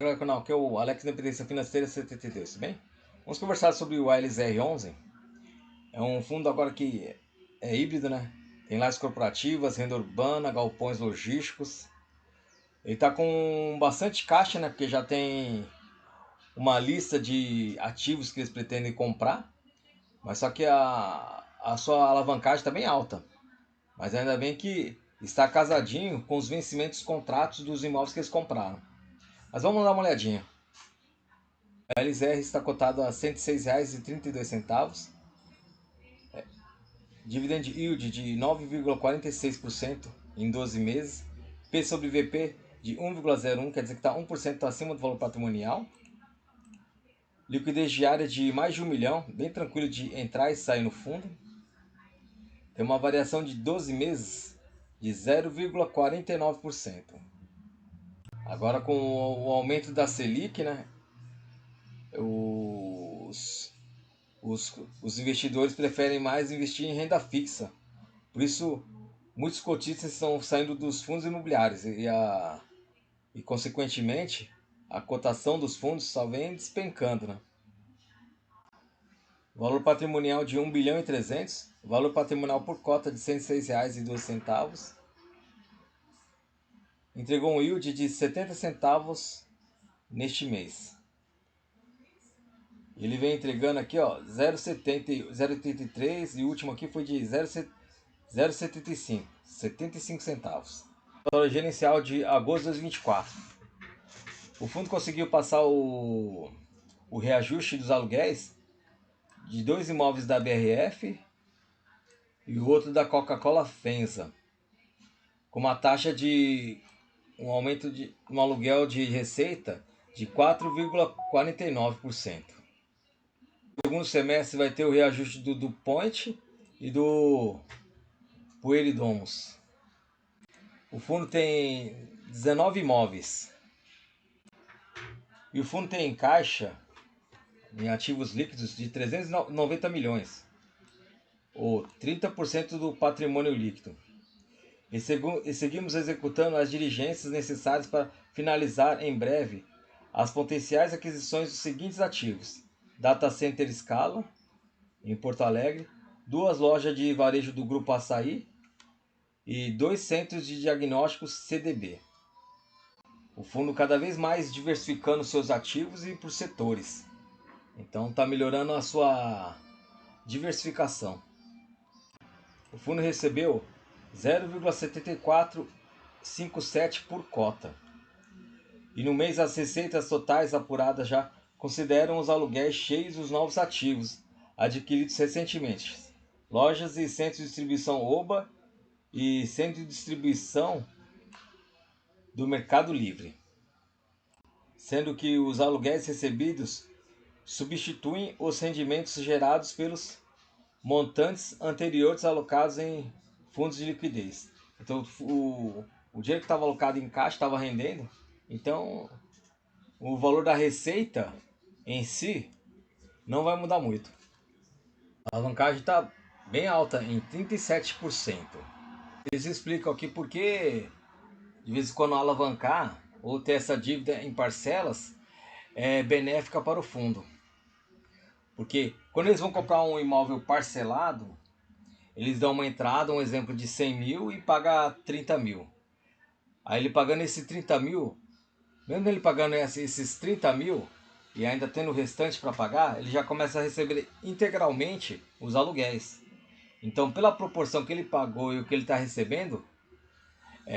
No canal, que é o Alex Independência Financeira 72, bem? Vamos conversar sobre o ALSR11. É um fundo agora que é híbrido, né? Tem lajes corporativas, renda urbana, galpões logísticos. Ele está com bastante caixa, né? Porque já tem uma lista de ativos que eles pretendem comprar. Mas só que a sua alavancagem está bem alta. Mas ainda bem que está casadinho com os vencimentos dos contratos dos imóveis que eles compraram. Mas vamos dar uma olhadinha. A LZR está cotado a R$ 106,32. Dividend yield de 9,46% em 12 meses. P sobre VP de 1,01, quer dizer que está 1% acima do valor patrimonial. Liquidez diária de mais de 1 milhão, bem tranquilo de entrar e sair no fundo. Tem uma variação de 12 meses de 0,49%. Agora com o aumento da Selic, né, os investidores preferem mais investir em renda fixa. Por isso, muitos cotistas estão saindo dos fundos imobiliários e consequentemente, a cotação dos fundos só vem despencando, né? Valor patrimonial de 1 bilhão e 300, valor patrimonial por cota de R$ 106,12. Entregou um yield de 70 centavos neste mês. Ele vem entregando aqui, ó, 0,83 e o último aqui foi de 0,75, 75 centavos. Valor gerencial de agosto de 2024. O fundo conseguiu passar o reajuste dos aluguéis de dois imóveis da BRF e o outro da Coca-Cola FEMSA, com uma taxa de um aumento de um aluguel de receita de 4,49%. No segundo semestre vai ter o reajuste do DuPont e do Pueridomus. O fundo tem 19 imóveis. E o fundo tem em caixa, em ativos líquidos, de 390 milhões, ou 30% do patrimônio líquido. E seguimos executando as diligências necessárias para finalizar em breve as potenciais aquisições dos seguintes ativos: Data Center Scala, em Porto Alegre, 2 lojas de varejo do Grupo Açaí e 2 centros de diagnósticos CDB. O fundo cada vez mais diversificando seus ativos e por setores. Então está melhorando a sua diversificação. O fundo recebeu 0,7457 por cota. E no mês as receitas totais apuradas já consideram os aluguéis cheios dos novos ativos adquiridos recentemente. Lojas e centros de distribuição OBA e centro de distribuição do Mercado Livre. Sendo que os aluguéis recebidos substituem os rendimentos gerados pelos montantes anteriores alocados em fundos de liquidez. Então o dinheiro que estava alocado em caixa estava rendendo, então o valor da receita em si não vai mudar muito. A alavancagem está bem alta, em 37%. Eles explicam aqui por que de vez em quando alavancar ou ter essa dívida em parcelas é benéfica para o fundo. Porque quando eles vão comprar um imóvel parcelado, eles dão uma entrada, um exemplo de 100 mil e paga 30 mil. Aí ele pagando esse 30 mil, mesmo ele pagando esses 30 mil e ainda tendo o restante para pagar, ele já começa a receber integralmente os aluguéis. Então, pela proporção que ele pagou e o que ele está recebendo,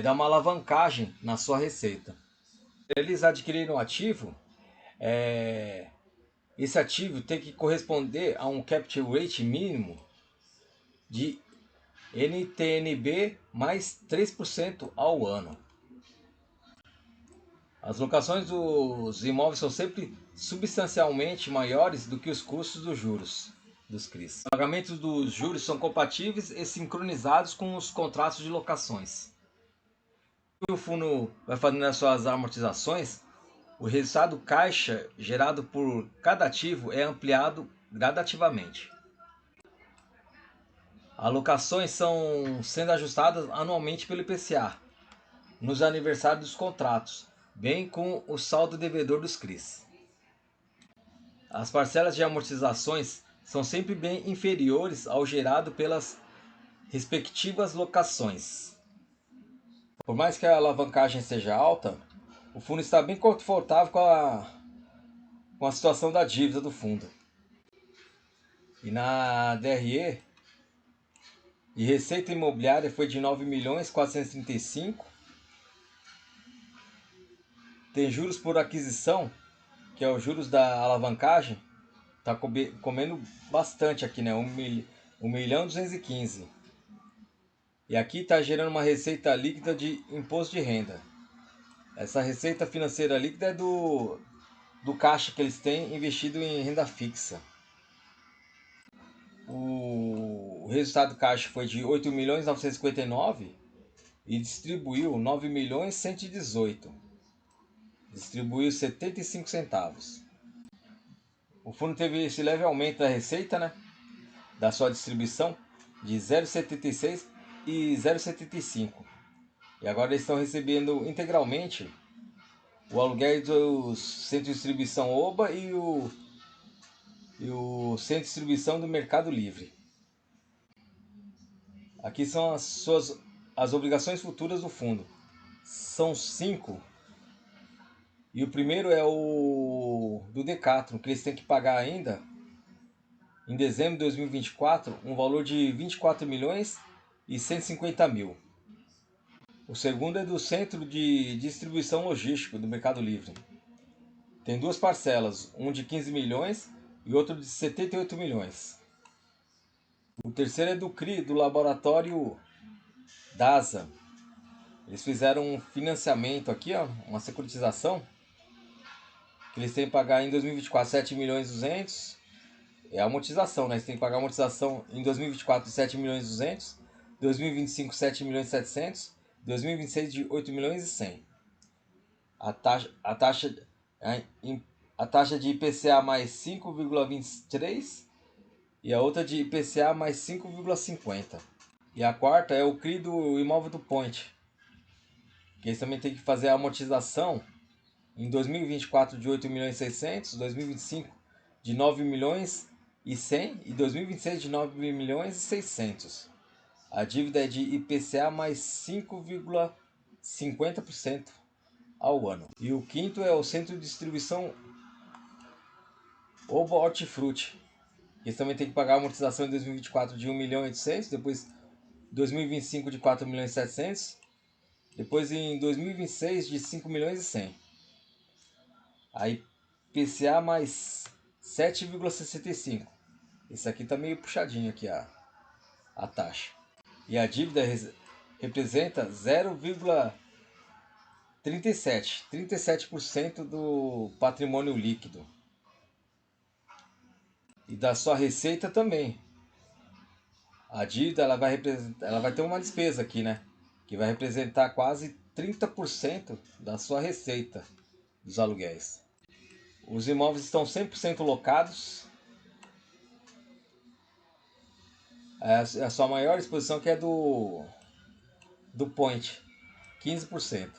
dá uma alavancagem na sua receita. Eles adquiriram um ativo, esse ativo tem que corresponder a um capture rate mínimo de NTNB mais 3% ao ano. As locações dos imóveis são sempre substancialmente maiores do que os custos dos juros dos CRIs. Os pagamentos dos juros são compatíveis e sincronizados com os contratos de locações. O fundo vai fazendo as suas amortizações, o resultado caixa gerado por cada ativo é ampliado gradativamente. Alocações são sendo ajustadas anualmente pelo IPCA, nos aniversários dos contratos, bem com o saldo devedor dos CRIs. As parcelas de amortizações são sempre bem inferiores ao gerado pelas respectivas locações. Por mais que a alavancagem seja alta, o fundo está bem confortável com a situação da dívida do fundo. E na DRE, de receita imobiliária foi de 9.435.000. Tem juros por aquisição, que é os juros da alavancagem, tá comendo bastante aqui, né? 1.215.000. E aqui está gerando uma receita líquida de imposto de renda. Essa receita financeira líquida é do caixa que eles têm investido em renda fixa. O resultado do caixa foi de 8.959.000 e distribuiu 9.118.000. Distribuiu 75 centavos. O fundo teve esse leve aumento da receita, né, da sua distribuição, de 0,76 e 0,75. E agora eles estão recebendo integralmente o aluguel do centro de distribuição Oba e o centro de distribuição do Mercado Livre. Aqui são as obrigações futuras do fundo. São 5. E o primeiro é o do Decathlon, que eles têm que pagar ainda em dezembro de 2024 um valor de 24.150.000. O segundo é do Centro de Distribuição Logístico do Mercado Livre. Tem duas parcelas, um de 15 milhões e outro de 78 milhões. O terceiro é do CRI, do laboratório DASA. Eles fizeram um financiamento aqui, ó, uma securitização, que eles têm que pagar em 2024 7.200.000. É a amortização, né? Eles têm que pagar a amortização em 2024 de 7.200.000, 2025 7.700.000, 2026 de 8.100.000. A taxa de IPCA mais 5,23 e a outra de IPCA mais 5,50. E a quarta é o CRI do imóvel do Point, que eles também têm que fazer a amortização em 2024 de 8.600.000, 2025 de 9.100.000 e 2026 de 9.600.000. A dívida é de IPCA mais 5,50% ao ano. E o quinto é o centro de distribuição Oba Hortifruti. Eles também têm que pagar a amortização em 2024 de 1.800.000, depois 2025 de 4.700.000, depois em 2026 de 5.100.000. Aí IPCA mais 7,65. Esse aqui tá meio puxadinho aqui a taxa. E a dívida representa 0,37% do patrimônio líquido. E da sua receita também. A dívida ela vai ter uma despesa aqui, né? Que vai representar quase 30% da sua receita dos aluguéis. Os imóveis estão 100% locados. A sua maior exposição que é do Point, 15%.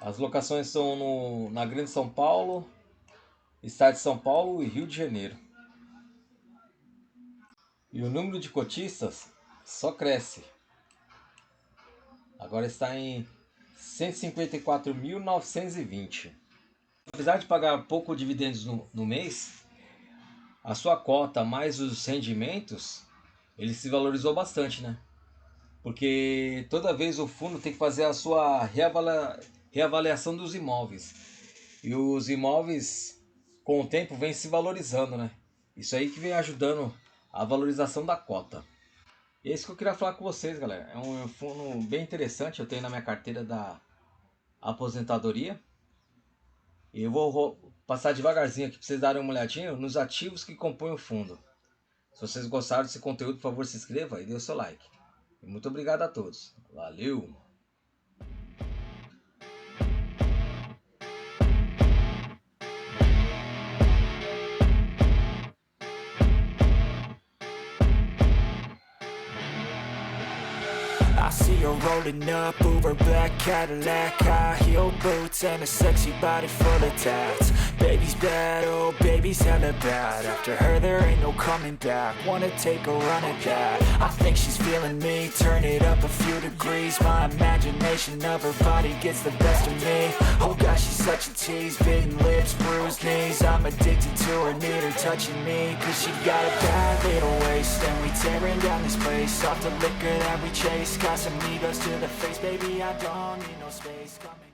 As locações são na Grande São Paulo, Estado de São Paulo e Rio de Janeiro. E o número de cotistas só cresce. Agora está em 154.920. Apesar de pagar pouco dividendos no mês, a sua cota mais os rendimentos, ele se valorizou bastante, né? Porque toda vez o fundo tem que fazer a sua reavaliação dos imóveis. E os imóveis, com o tempo, vêm se valorizando, né? Isso aí que vem ajudando a valorização da cota. E é isso que eu queria falar com vocês, galera. É um fundo bem interessante, eu tenho na minha carteira da aposentadoria. E eu vou passar devagarzinho aqui para vocês darem uma olhadinha nos ativos que compõem o fundo. Se vocês gostaram desse conteúdo, por favor, se inscreva e dê o seu like. E muito obrigado a todos. Valeu! I see her rolling up, Uber black Cadillac, high heel boots and a sexy body full of tats. Baby's bad, oh baby's hella bad. After her there ain't no coming back. Wanna take a run at that. I think she's feeling me, turn it up a few degrees. My imagination of her body gets the best of me. Oh gosh, she's such a tease, bitten lips, bruised knees. I'm addicted to her, need her touching me, cause she got a bad little waist. And we tearing down this place, off the liquor that we chase. Got some egos to the face, baby, I don't need no space. Come